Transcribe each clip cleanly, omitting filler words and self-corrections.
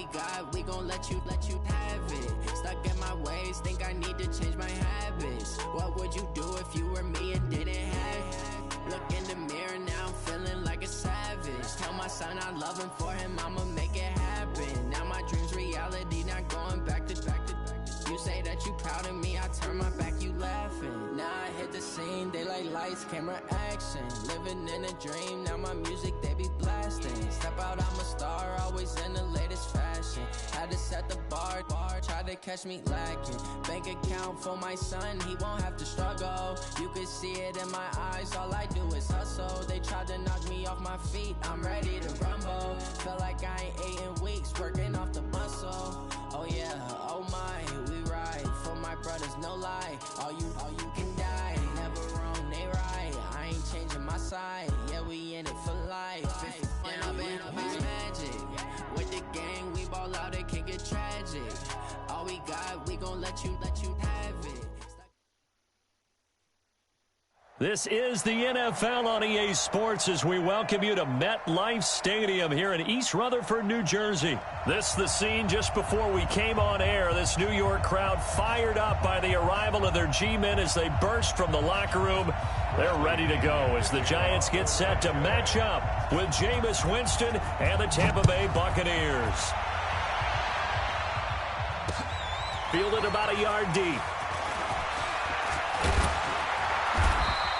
we got, we gon' let you have it. Stuck in my ways, think I need to change my habits. What would you do if you were me and didn't have it? Look in the mirror, now I'm feeling like a savage. Tell my son I love him, for him I'ma make it happen. Now my dream's reality, not going back to. You say that you proud of me, I turn my back, you laughing. Now I hit the scene, they like lights, camera, action. Living in a dream, now my music, they be blasting. Step out, I'm a star, always in the latest fashion. Had to set the bar, try to catch me lacking. Bank account for my son, he won't have to struggle. You can see it in my eyes, all I do is hustle. They tried to knock me off my feet, I'm ready to rumble. Feel like I ain't ate in weeks, working off the muscle. Oh yeah, oh my, we ride for my brothers, no lie. All you can die, never wrong, they right. I ain't changing my side, yeah, we in it for life. And I've been magic with the gang, we ball out, it can get tragic. All we got, we gon' let you have it. This is the NFL on EA Sports as we welcome you to MetLife Stadium here in East Rutherford, New Jersey. This is the scene just before we came on air. This New York crowd fired up by the arrival of their G-men as they burst from the locker room. They're ready to go as the Giants get set to match up with Jameis Winston and the Tampa Bay Buccaneers. Fielded about a yard deep.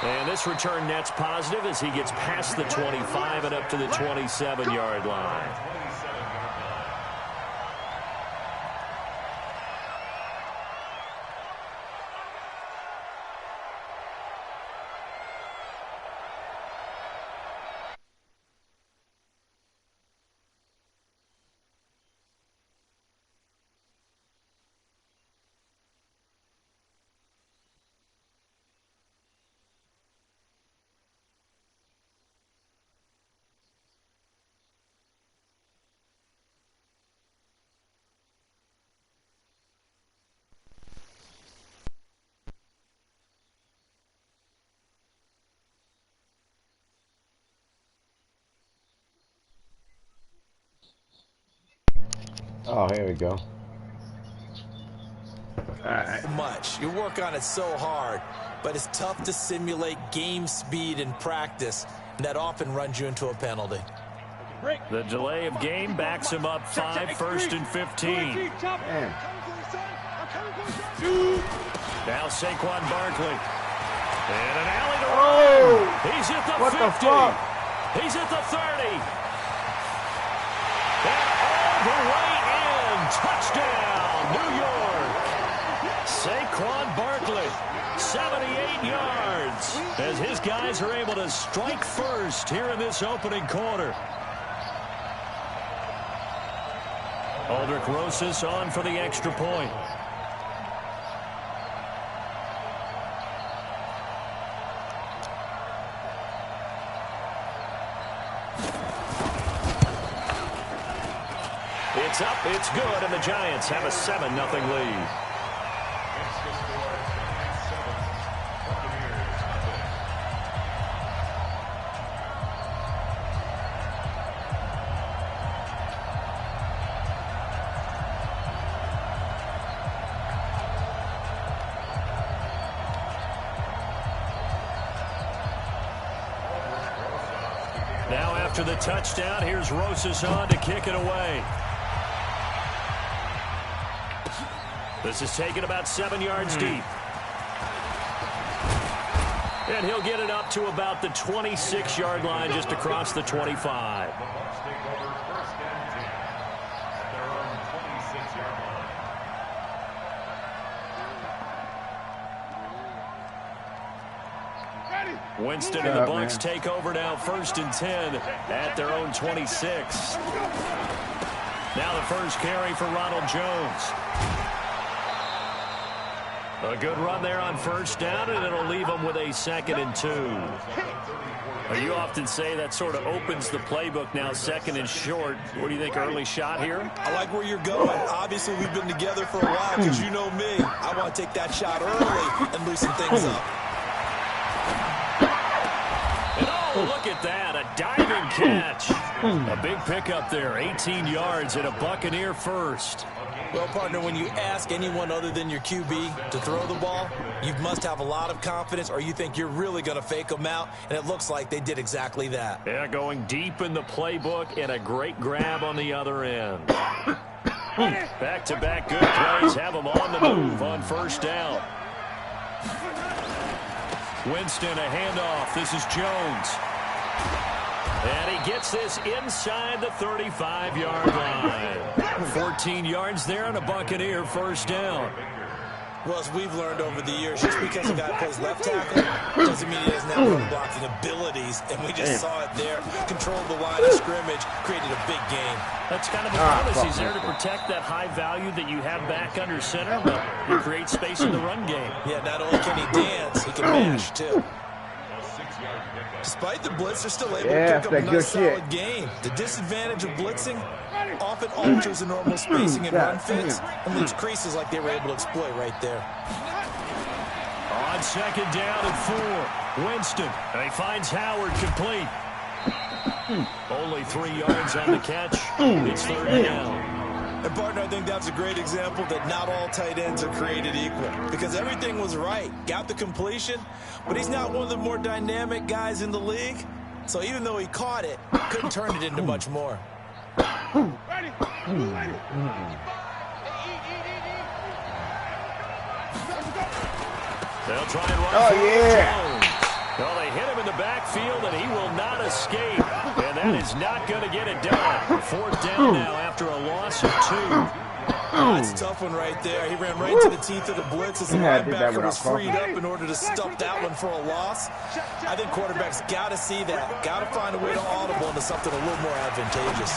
And this return net's positive as he gets past the 25 and up to the 27-yard line. Oh, here we go. Much. You work on it so hard, but it's tough to simulate game speed in practice, and that often runs you into a penalty. The delay of game backs him up 5, 1st and 15. Man. Now Saquon Barkley. And an alley to Oh! run. He's at the What 50. the fuck? He's at the 30. And all the way in. Touchdown, New York. Saquon Barkley, 78 yards, as his guys are able to strike first here in this opening quarter. Aldrich Rosas on for the extra point. It's up, it's good, and the Giants have a 7-0 lead. Now after the touchdown, here's Rosas on to kick it away. This is taken about 7 yards deep. And he'll get it up to about the 26-yard line just across the 25. Winston and the Bucs take over now, 1st and 10 at their own 26. Now the first carry for Ronald Jones. A good run there on 1st down, and it'll leave them with a 2nd and 2. You often say that sort of opens the playbook now, 2nd and short. What do you think, early shot here? I like where you're going. Obviously, we've been together for a while because you know me. I want to take that shot early and loosen things up. And oh, look at that, a diving catch. A big pickup there, 18 yards and a Buccaneer first. Well, partner, when you ask anyone other than your QB to throw the ball, you must have a lot of confidence or you think you're really going to fake them out, and it looks like they did exactly that. Yeah, going deep in the playbook and a great grab on the other end. Back-to-back good plays have them on the move on first down. Winston, a handoff. This is Jones. And he gets this inside the 35-yard line. 14 yards there and a Buccaneer first down. Well, as we've learned over the years, just because a guy plays left tackle doesn't mean he doesn't have run blocking abilities. And we just saw it there. Controlled the line of scrimmage, created a big game. That's kind of a bonus. He's there to protect that high value that you have back under center, but he creates space in the run game. Yeah, not only can he dance, he can mash, too. Despite the blitz, they're still able to pick up a nice solid game. The disadvantage of blitzing often alters the normal spacing and run fits and leaves creases like they were able to exploit right there. On second down and 4, Winston. And he finds Howard complete. Only 3 yards on the catch. It's third down. And, partner, I think that's a great example that not all tight ends are created equal because everything was right. Got the completion, but he's not one of the more dynamic guys in the league. So even though he caught it, couldn't turn it into much more. They'll try and run Jones. Well, they hit him in the backfield, and he will not escape. And that is not going to get it done. Fourth down now after a loss of 2. That's a tough one right there. He ran right to the teeth of the blitz as the linebacker was freed up in order to stuff that one for a loss. I think quarterbacks got to see that. Got to find a way to audible into something a little more advantageous.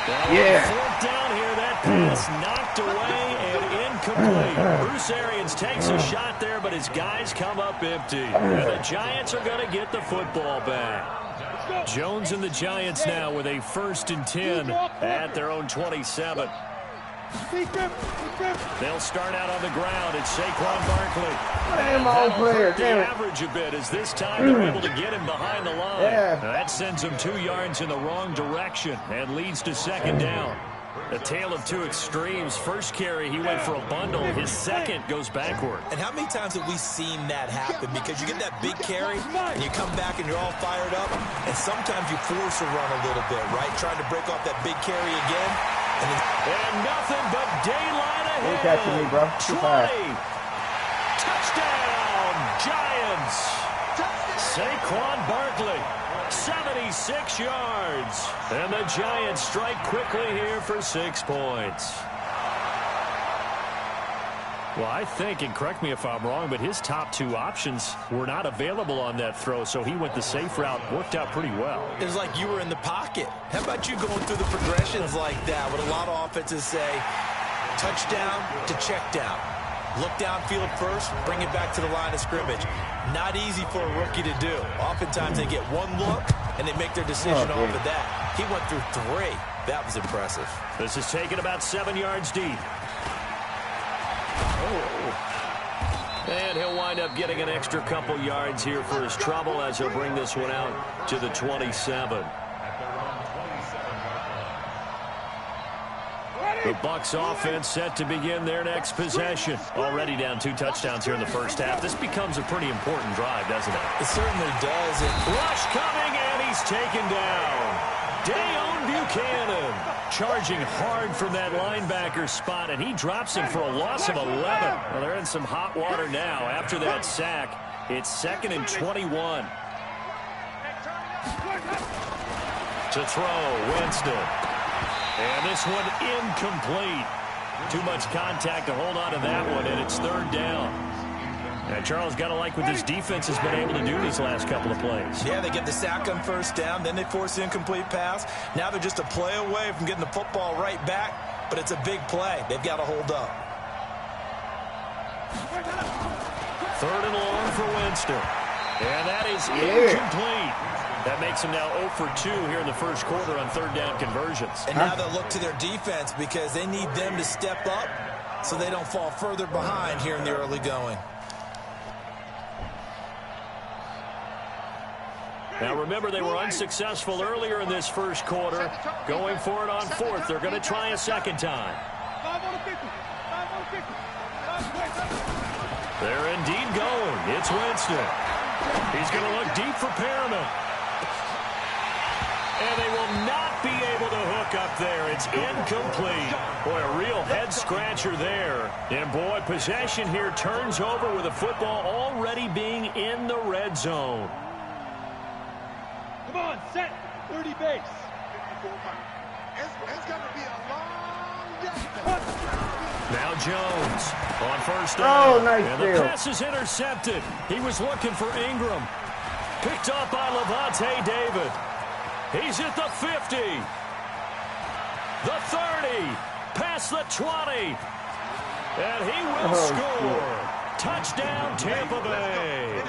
Fourth down here, that pass knocked away and incomplete. Bruce Arians takes a shot there, but his guys come up empty. And the Giants are going to get the football back. Jones and the Giants now with a 1st and 10 at their own 27. They'll start out on the ground. It's Saquon Barkley. That'll hurt the average a bit as this time they're able to get him behind the line. That sends him 2 yards in the wrong direction and leads to second down. A tale of two extremes. First carry, he went for a bundle. His second goes backward. And how many times have we seen that happen? Because you get that big carry, and you come back and you're all fired up, and sometimes you force a run a little bit, right? Trying to break off that big carry again. And nothing but daylight ahead. You catching me, bro? 20. Touchdown, Giants. Saquon Barkley, 76 yards. And the Giants strike quickly here for 6 points. Well, I think, and correct me if I'm wrong, but his top 2 options were not available on that throw, so he went the safe route. Worked out pretty well. It was like you were in the pocket. How about you going through the progressions like that? What a lot of offenses say, touchdown to check down. Look downfield first, bring it back to the line of scrimmage. Not easy for a rookie to do. Oftentimes they get one look, and they make their decision off of that. He went through 3. That was impressive. This is taken about 7 yards deep. And he'll wind up getting an extra couple yards here for his trouble as he'll bring this one out to the 27. The Bucs offense set to begin their next possession. Already down 2 touchdowns here in the first half. This becomes a pretty important drive, doesn't it? It certainly does. Rush coming, and he's taken down. Dayon Buchanan charging hard from that linebacker spot, and he drops him for a loss of 11. Well, they're in some hot water now after that sack. It's 2nd and 21. To throw, Winston. And this one incomplete. Too much contact to hold on to that one, and it's 3rd down. And Charles, got to like what this defense has been able to do these last couple of plays. Yeah, they get the sack on 1st down, then they force the incomplete pass. Now they're just a play away from getting the football right back, but it's a big play. They've got to hold up. 3rd and long for Winston. And that is incomplete. That makes him now 0 for 2 here in the first quarter on 3rd down conversions. And now they'll look to their defense because they need them to step up so they don't fall further behind here in the early going. Now remember, they were unsuccessful earlier in this first quarter. Going for it on fourth. They're going to try a second time. They're indeed going. It's Winston. He's going to look deep for Perriman. And they will not be able to hook up there. It's incomplete. Boy, a real head-scratcher there. And, boy, possession here turns over with the football already being in the red zone. Come on, set. 30 base. It's going to be a long day. Now Jones on first down. Oh, nice and the deal. pass is intercepted. He was looking for Ingram. Picked up by Levante David. He's at the 50. The 30. Past the 20. And he will score. Touchdown, Tampa Bay.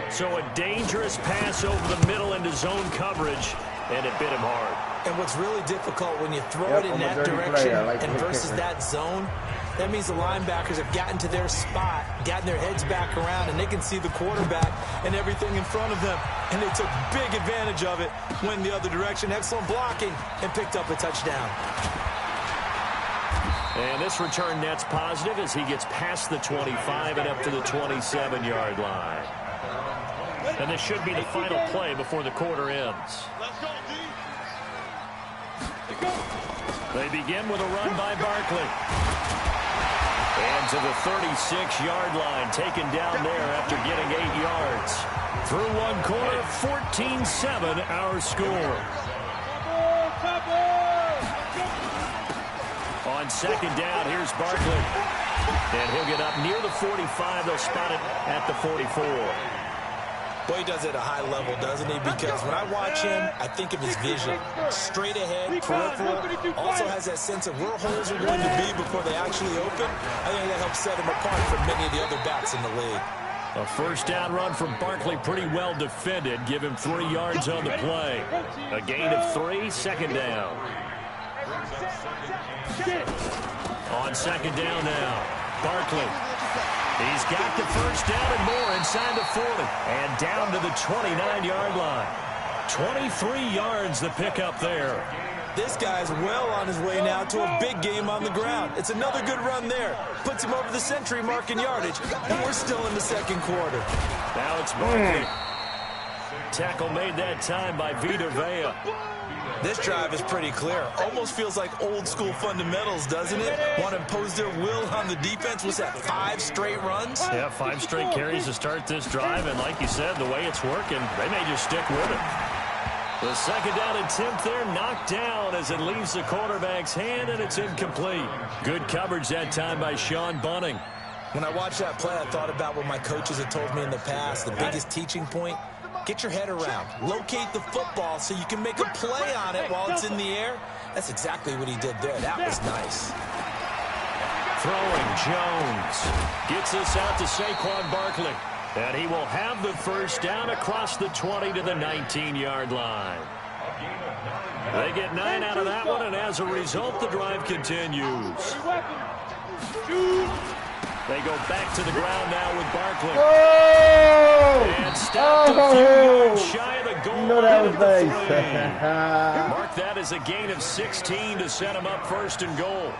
So a dangerous pass over the middle into zone coverage, and it bit him hard. And what's really difficult when you throw it in that direction and versus that zone, that means the linebackers have gotten to their spot, gotten their heads back around, and they can see the quarterback and everything in front of them. And they took big advantage of it, went the other direction, excellent blocking, and picked up a touchdown. And this return net's positive as he gets past the 25 and up to the 27-yard line. And this should be the final play before the quarter ends. They begin with a run by Barkley. And to the 36-yard line, taken down there after getting 8 yards. Through one quarter, 14-7 our score. On second down, here's Barkley. And he'll get up near the 45. They'll spot it at the 44. Boy, he does it at a high level, doesn't he? Because when I watch him, I think of his vision. Straight ahead, peripheral. Also has that sense of where holes are going to be before they actually open. I think that helps set him apart from many of the other backs in the league. A first down run from Barkley, pretty well defended. Give him 3 yards on the play. A gain of 3, second down. On second down now, Barkley. He's got the first down and more inside the 40. And down to the 29-yard line. 23 yards the pickup there. This guy's well on his way now to a big game on the ground. It's another good run there. Puts him over the century mark in yardage. And we're still in the second quarter. Now it's Barkley. Tackle made that time by Vita Vea. This drive is pretty clear. Almost feels like old school fundamentals, doesn't it? Want to impose their will on the defense. Was that 5 straight runs? Yeah, 5 straight carries to start this drive. And like you said, the way it's working, they may just stick with it. The second down attempt there knocked down as it leaves the quarterback's hand, and it's incomplete. Good coverage that time by Sean Bunting. When I watched that play, I thought about what my coaches had told me in the past. The biggest teaching point, get your head around. Locate the football so you can make a play on it while it's in the air. That's exactly what he did there. That was nice. Throwing Jones. Gets us out to Saquon Barkley. And he will have the first down across the 20 to the 19-yard line. They get 9 out of that one, and as a result, the drive continues. They go back to the ground now with Barkley. Oh! And stopped a few yards shy of the goal line that was at the nice. 3. Mark that as a gain of 16 to set him up first and goal.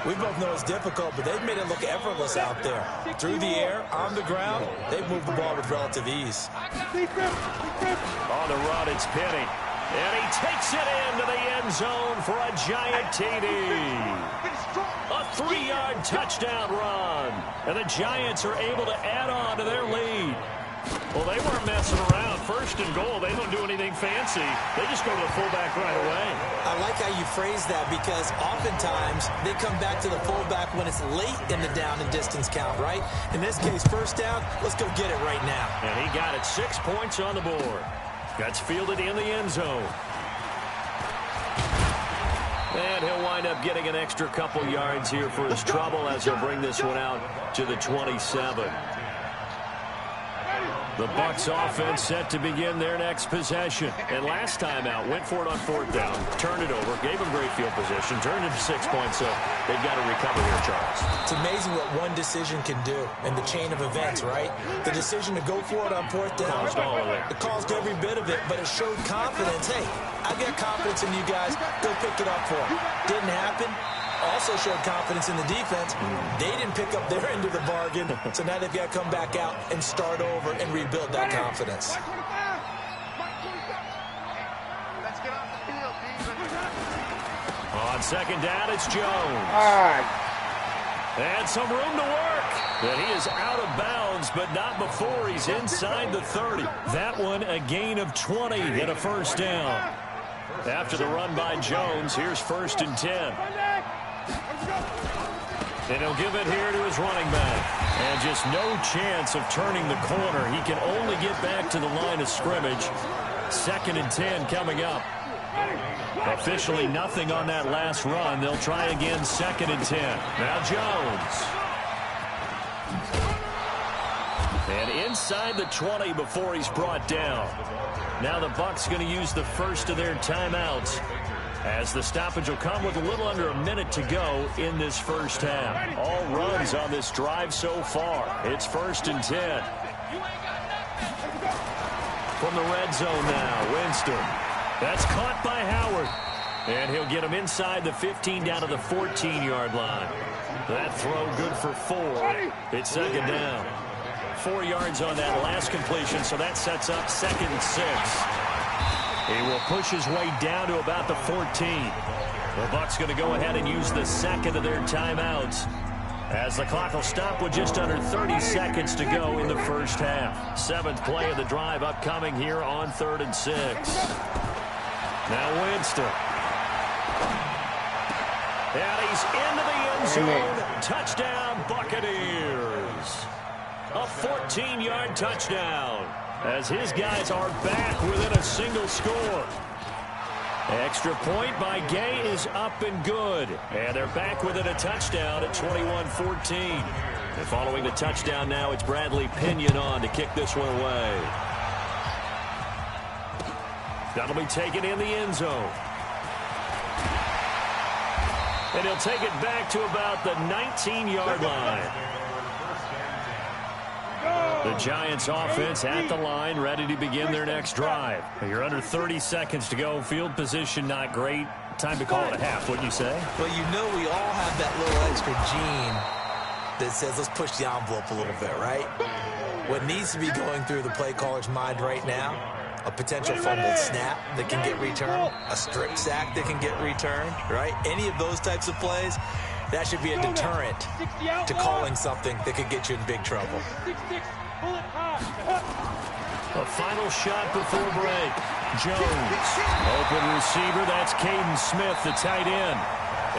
We both know it's difficult, but they've made it look effortless out there. Through the air, on the ground, they've moved the ball with relative ease. On the run, it's Penny. And he takes it into the end zone for a giant TD. A 3-yard touchdown run. And the Giants are able to add on to their lead. Well, they weren't messing around. First and goal, they don't do anything fancy. They just go to the fullback right away. I like how you phrase that because oftentimes they come back to the fullback when it's late in the down and distance count, right? In this case, first down, let's go get it right now. And he got it. 6 points on the board. That's fielded in the end zone. And he'll wind up getting an extra couple yards here for his trouble as he'll bring this one out to the 27. The Bucs offense set to begin their next possession. And last time out, went for it on 4th down, turned it over, gave them great field position, turned it to 6 points, so they've got to recover here, Charles. It's amazing what one decision can do in the chain of events, right? The decision to go for it on 4th down. Caused all of it. It caused every bit of it, but it showed confidence. Hey, I've got confidence in you guys. Go pick it up for them. Didn't happen. Also showed confidence in the defense. They didn't pick up their end of the bargain, so now they've got to come back out and start over and rebuild that confidence. Let's get off the field, On 2nd down, it's Jones. All right. And some room to work. And he is out of bounds, but not before he's inside the 30. That one a gain of 20 and a 1st down. After the run by Jones, here's 1st and 10. And he'll give it here to his running back. And just no chance of turning the corner. He can only get back to the line of scrimmage. 2nd and 10 coming up. Officially nothing on that last run. They'll try again 2nd and 10. Now Jones. And inside the 20 before he's brought down. Now the Bucs going to use the first of their timeouts, as the stoppage will come with a little under a minute to go in this first half. All runs on this drive so far. It's 1st and 10. From the red zone now, Winston. That's caught by Howard. And he'll get him inside the 15 down to the 14-yard line. That throw good for 4. It's 2nd down. 4 yards on that last completion, so that sets up 2nd and 6. He will push his way down to about the 14. The Bucs going to go ahead and use the second of their timeouts, as the clock will stop with just under 30 seconds to go in the first half. 7th play of the drive upcoming here on 3rd and 6. Now Winston. And he's into the end zone. Touchdown, Buccaneers. A 14-yard touchdown, as his guys are back within a single score. Extra point by Gay is up and good. And they're back within a touchdown at 21-14. And following the touchdown now, it's Bradley Pinion on to kick this one away. That'll be taken in the end zone. And he'll take it back to about the 19-yard line. The Giants offense at the line, ready to begin their next drive. You're under 30 seconds to go. Field position not great. Time to call it a half, wouldn't you say? Well, you know we all have that little extra gene that says let's push the envelope a little bit, right? What needs to be going through the play caller's mind right now, a potential fumbled snap that can get returned, a strip sack that can get returned, right? Any of those types of plays, that should be a deterrent to calling something that could get you in big trouble. A final shot before break. Jones. Open receiver. That's Caden Smith, the tight end.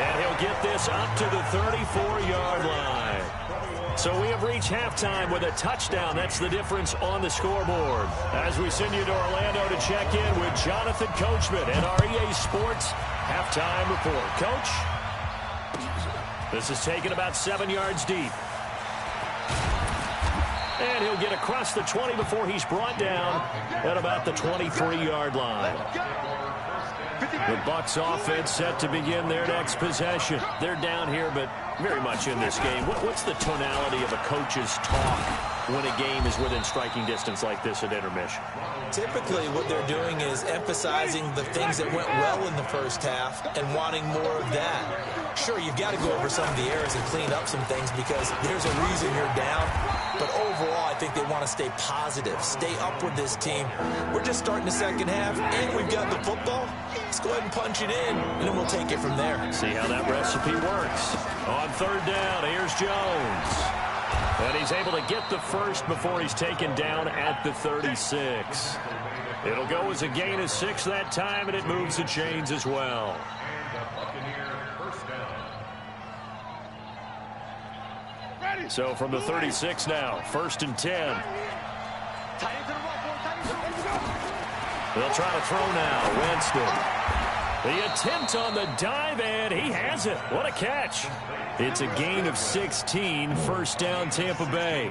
And he'll get this up to the 34-yard line. So we have reached halftime with a touchdown. That's the difference on the scoreboard. As we send you to Orlando to check in with Jonathan Coachman and our EA Sports halftime report. Coach? This is taken about 7 yards deep. And he'll get across the 20 before he's brought down at about the 23-yard line. The Bucs offense set to begin their next possession. They're down here, but very much in this game. What's the tonality of a coach's talk when a game is within striking distance like this at intermission? Typically, what they're doing is emphasizing the things that went well in the first half and wanting more of that. Sure, you've got to go over some of the errors and clean up some things because there's a reason you're down. But overall, I think they want to stay positive, stay up with this team. We're just starting the second half, and we've got the football. Let's go ahead and punch it in, and then we'll take it from there. See how that recipe works. On 3rd down, here's Jones. And he's able to get the first before he's taken down at the 36. It'll go as a gain of 6 that time, and it moves the chains as well. So from the 36 now, 1st and 10. They'll try to throw now. Winston. The attempt on the dive, and he has it. What a catch. It's a gain of 16, first down Tampa Bay.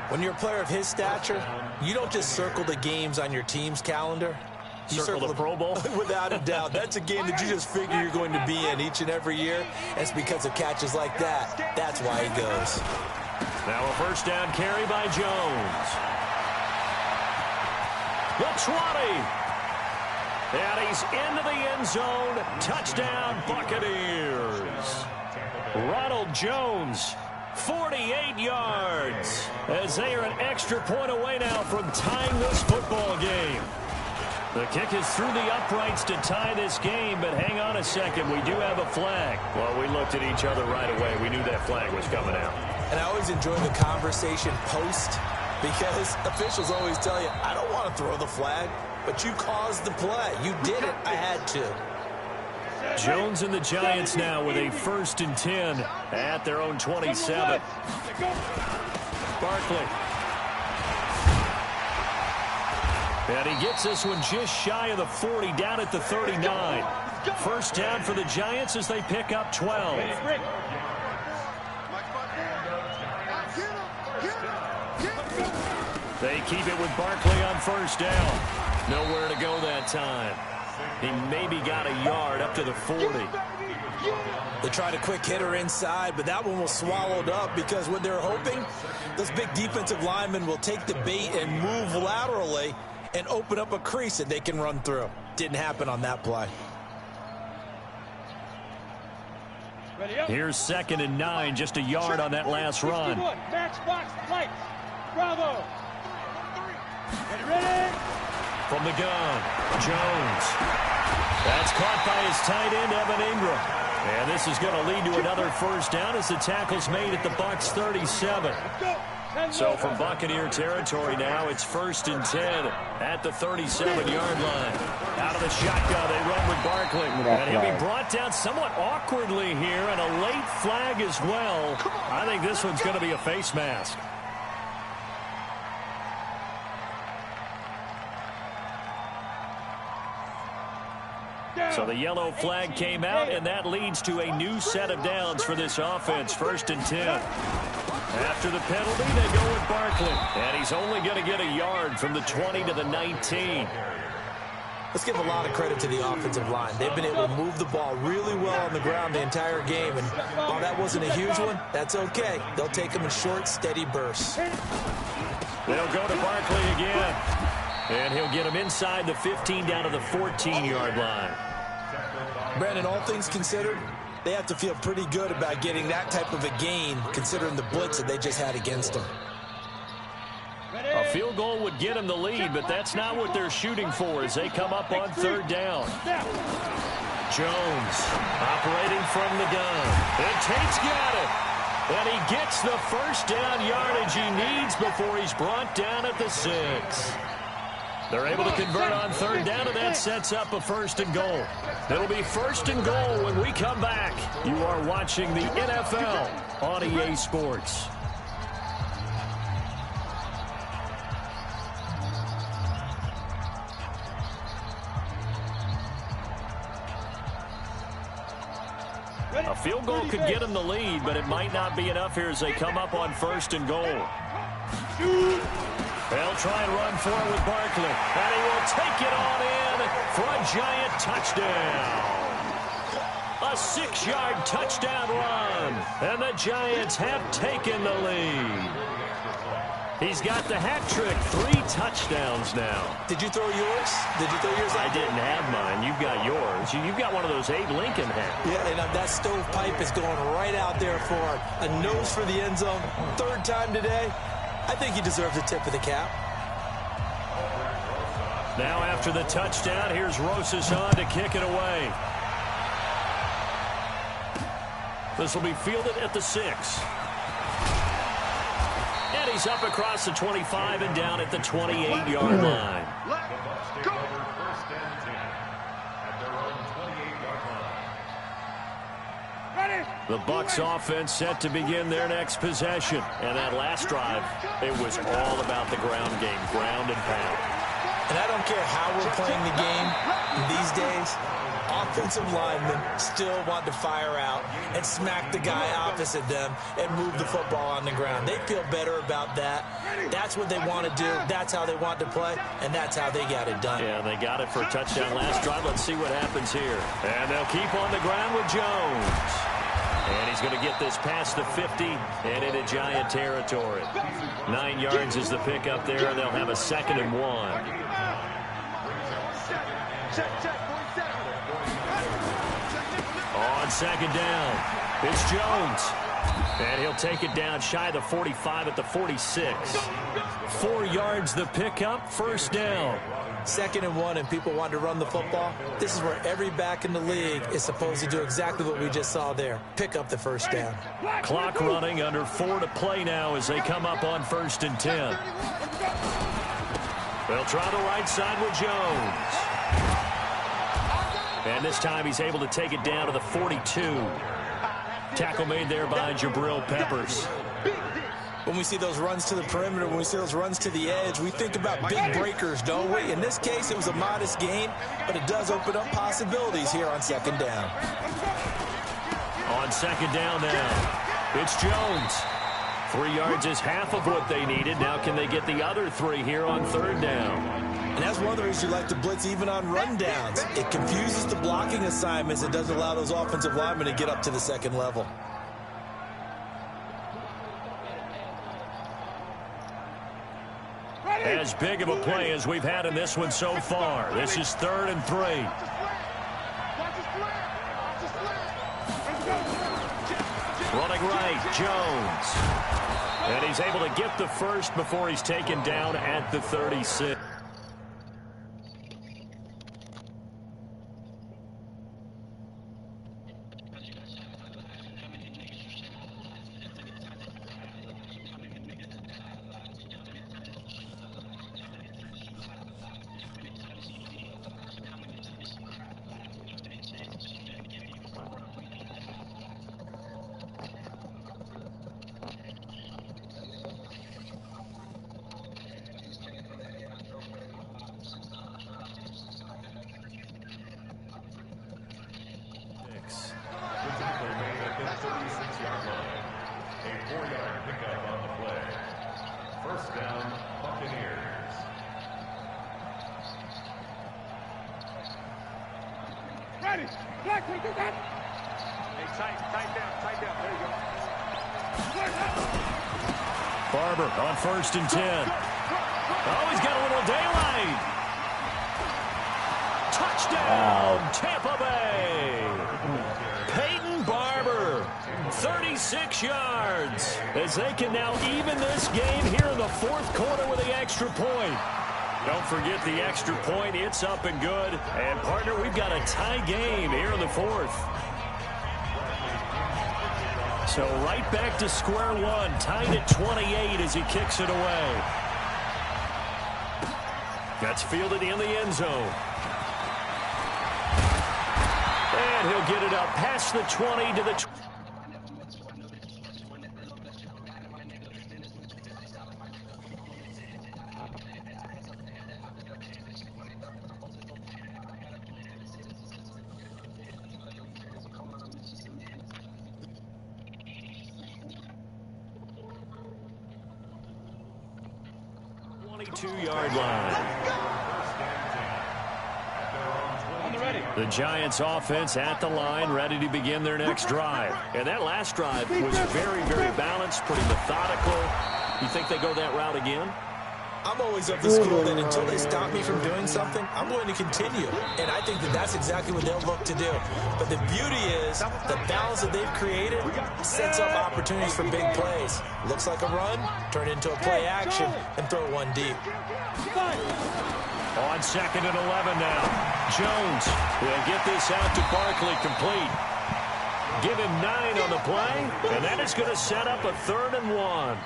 When you're a player of his stature, you don't just circle the games on your team's calendar. You circle the Pro Bowl? Without a doubt. That's a game that you just figure you're going to be in each and every year. And it's because of catches like that. That's why he goes. Now a first down carry by Jones. The 20. And he's into the end zone. Touchdown, Buccaneers. Ronald Jones, 48 yards. As they are an extra point away now from tying this football game. The kick is through the uprights to tie this game, but hang on a second. We do have a flag. Well, we looked at each other right away. We knew that flag was coming out. And I always enjoy the conversation post because officials always tell you, I don't want to throw the flag. But you caused the play. You did it. I had to. Jones and the Giants now with a 1st and 10 at their own 27. Barkley. And he gets this one just shy of the 40, down at the 39. First down for the Giants as they pick up 12. They keep it with Barkley on first down. Nowhere to go that time. He maybe got a yard up to the 40. They tried a quick hitter inside, but that one was swallowed up because what they're hoping, those big defensive linemen will take the bait and move laterally and open up a crease that they can run through. Didn't happen on that play. Here's 2nd and 9, just a yard on that last run. Match box, lights. Bravo. Get ready. From the gun, Jones. That's caught by his tight end, Evan Ingram. And this is going to lead to another first down as the tackle's made at the Bucs 37. So from Buccaneer territory now, it's 1st and 10 at the 37-yard line. Out of the shotgun, they run with Barkley. And he'll be brought down somewhat awkwardly here, and a late flag as well. I think this one's going to be a face mask. So the yellow flag came out, and that leads to a new set of downs for this offense. 1st and 10. After the penalty, they go with Barkley. And he's only going to get a yard from the 20 to the 19. Let's give a lot of credit to the offensive line. They've been able to move the ball really well on the ground the entire game. And while that wasn't a huge one, that's okay. They'll take them in short, steady bursts. They'll go to Barkley again. And he'll get him inside the 15 down to the 14-yard line. Brandon, all things considered, they have to feel pretty good about getting that type of a gain considering the blitz that they just had against them. A field goal would get them the lead, but that's not what they're shooting for as they come up on 3rd down. Jones operating from the gun. And Tate's got it. And he gets the first down yardage he needs before he's brought down at the 6. They're able to convert on 3rd down, and that sets up a 1st and goal. It'll be 1st and goal when we come back. You are watching the NFL on EA Sports. A field goal could get them the lead, but it might not be enough here as they come up on 1st and goal. They'll try and run for it with Barkley. And he will take it on in for a Giant touchdown. A 6-yard touchdown run. And the Giants have taken the lead. He's got the hat trick. 3 touchdowns now. Did you throw yours? Did you throw yours out? I didn't have mine. You've got yours. You've got one of those Abe Lincoln hats. Yeah, and that stovepipe is going right out there for a nose for the end zone. 3rd time today. I think he deserves a tip of the cap. Now after the touchdown, here's Rosas on to kick it away. This will be fielded at the 6. And he's up across the 25 and down at the 28-yard line. Let's go. The Bucs offense set to begin their next possession. And that last drive, it was all about the ground game, ground and pound. And I don't care how we're playing the game these days, offensive linemen still want to fire out and smack the guy opposite them and move the football on the ground. They feel better about that. That's what they want to do. That's how they want to play, and that's how they got it done. Yeah, they got it for a touchdown last drive. Let's see what happens here. And they'll keep on the ground with Jones. And he's going to get this past the 50 and into Giant territory. 9 yards is the pickup there, and they'll have a 2nd and 1. On 2nd down, it's Jones. And he'll take it down shy of the 45 at the 46. 4 yards the pickup, 1st down. 2nd and 1, and people want to run the football. This is where every back in the league is supposed to do exactly what we just saw there. Pick up the 1st down. Clock running, under 4 to play now as they come up on 1st and 10. They'll try the right side with Jones. And this time he's able to take it down to the 42. Tackle made there by Jabril Peppers. When we see those runs to the perimeter, when we see those runs to the edge, we think about big breakers, don't we? In this case, it was a modest gain, but it does open up possibilities here on 2nd down. On 2nd down now, it's Jones. 3 yards is half of what they needed. Now can they get the other 3 here on 3rd down? And that's one of the reasons you like to blitz even on rundowns. It confuses the blocking assignments. It doesn't allow those offensive linemen to get up to the 2nd level. As big of a play as we've had in this one so far. This is 3rd and 3. Running right, Jones. And he's able to get the 1st before he's taken down at the 36. Barber on 1st and 10. Oh, he's got a little daylight. Touchdown, Tampa Bay. Peyton Barber, 36 yards. As they can now even this game here in the 4th quarter with the extra point. Don't forget the extra point. It's up and good. And, partner, we've got a tie game here in the 4th. So right back to square one, tied at 28 as he kicks it away. That's fielded in the end zone. And he'll get it up past the 20 to the 22-yard line. The Giants offense at the line, ready to begin their next drive. And that last drive was very, very balanced, pretty methodical. You think they go that route again? I'm always of the school that until they stop me from doing something, I'm going to continue. And I think that that's exactly what they'll look to do. But the beauty is the balance that they've created sets up opportunities for big plays. Looks like a run, turn into a play action, and throw one deep. On 2nd and 11 now. Jones will get this out to Barkley complete. Give him 9 on the play, and that is going to set up a 3rd and 1.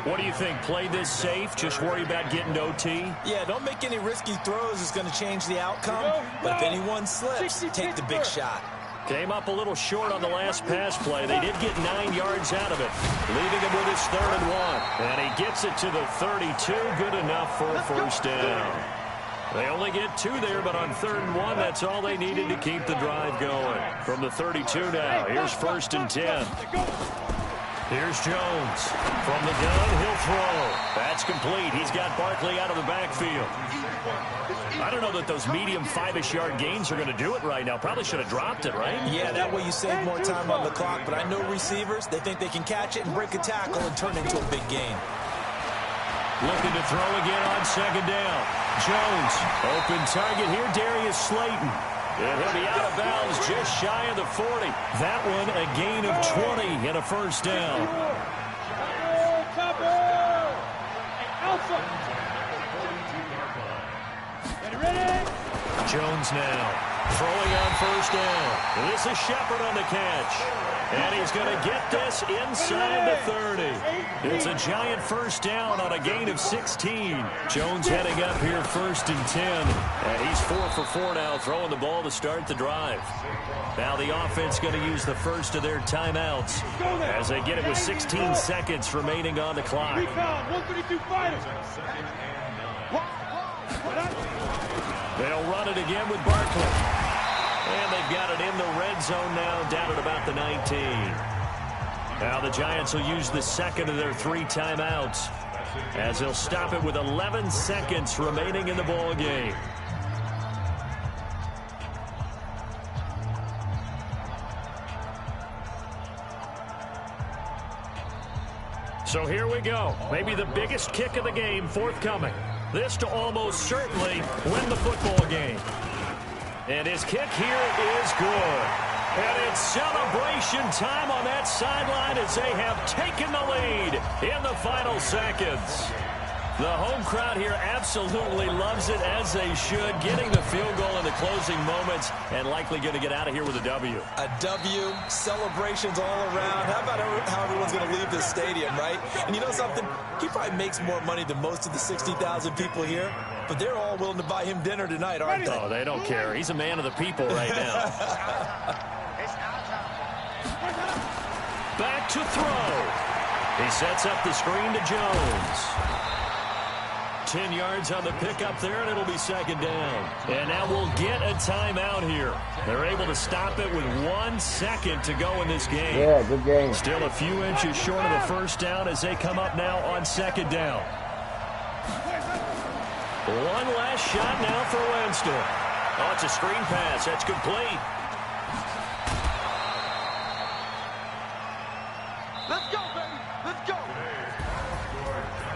What do you think? Play this safe? Just worry about getting to OT? Yeah, don't make any risky throws. It's going to change the outcome. But if anyone slips, take the big shot. Came up a little short on the last pass play. They did get 9 yards out of it, leaving him with his 3rd and 1. And he gets it to the 32. Good enough for a 1st down. They only get 2 there, but on 3rd and 1, that's all they needed to keep the drive going. From the 32 now, here's 1st and 10. Here's Jones. From the gun, he'll throw. That's complete. He's got Barkley out of the backfield. I don't know that those medium 5-ish yard gains are going to do it right now. Probably should have dropped it, right? Yeah, that way you save more time on the clock. But I know receivers, they think they can catch it and break a tackle and turn into a big gain. Looking to throw again on 2nd down. Jones, open target here, Darius Slayton. And he'll be out of bounds just shy of the 40. That one a gain of 20 and a 1st down. Jones now throwing on 1st down. This is Shepard on the catch. And he's going to get this inside the 30. It's a giant 1st down on a gain of 16. Jones heading up here 1st and 10. And he's 4 for 4 now, throwing the ball to start the drive. Now the offense going to use the first of their timeouts as they get it with 16 seconds remaining on the clock. They'll run it again with Barkley. And they've got it in the red zone now, down at about the 19. Now the Giants will use the 2nd of their 3 timeouts as they'll stop it with 11 seconds remaining in the ball game. So here we go. Maybe the biggest kick of the game forthcoming. This to almost certainly win the football game. And his kick here is good. And it's celebration time on that sideline as they have taken the lead in the final seconds. The home crowd here absolutely loves it, as they should, getting the field goal in the closing moments and likely going to get out of here with a W. A W, celebrations all around. How about how everyone's going to leave this stadium, right? And you know something? He probably makes more money than most of the 60,000 people here, but they're all willing to buy him dinner tonight, aren't they? Oh, they don't care. He's a man of the people right now. Back to throw. He sets up the screen to Jones. 10 yards on the pickup there, and it'll be 2nd down. And now we'll get a timeout here. They're able to stop it with 1 second to go in this game. Yeah, good game. Still a few inches short of the 1st down as they come up now on 2nd down. One last shot now for Winston. Oh, it's a screen pass. That's complete. Let's go, baby. Let's go.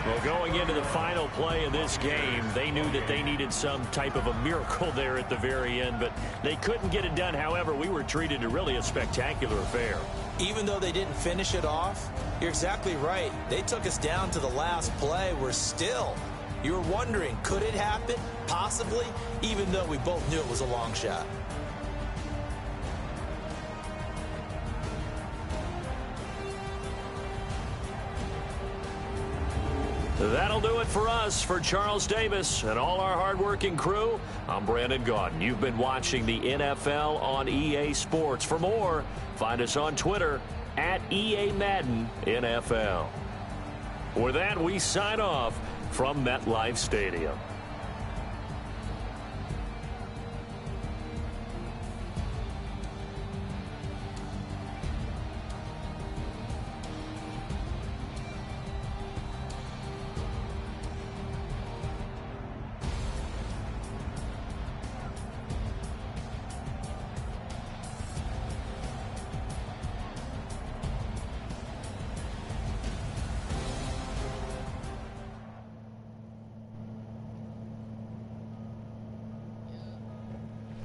Well, going into the final play of this game, they knew that they needed some type of a miracle there at the very end, but they couldn't get it done. However, we were treated to really a spectacular affair. Even though they didn't finish it off, you're exactly right. They took us down to the last play. We're still. You were wondering, could it happen? Possibly, even though we both knew it was a long shot. That'll do it for us. For Charles Davis and all our hardworking crew, I'm Brandon Gaudin. You've been watching the NFL on EA Sports. For more, find us on Twitter at EA Madden NFL. With that, we sign off from MetLife Stadium.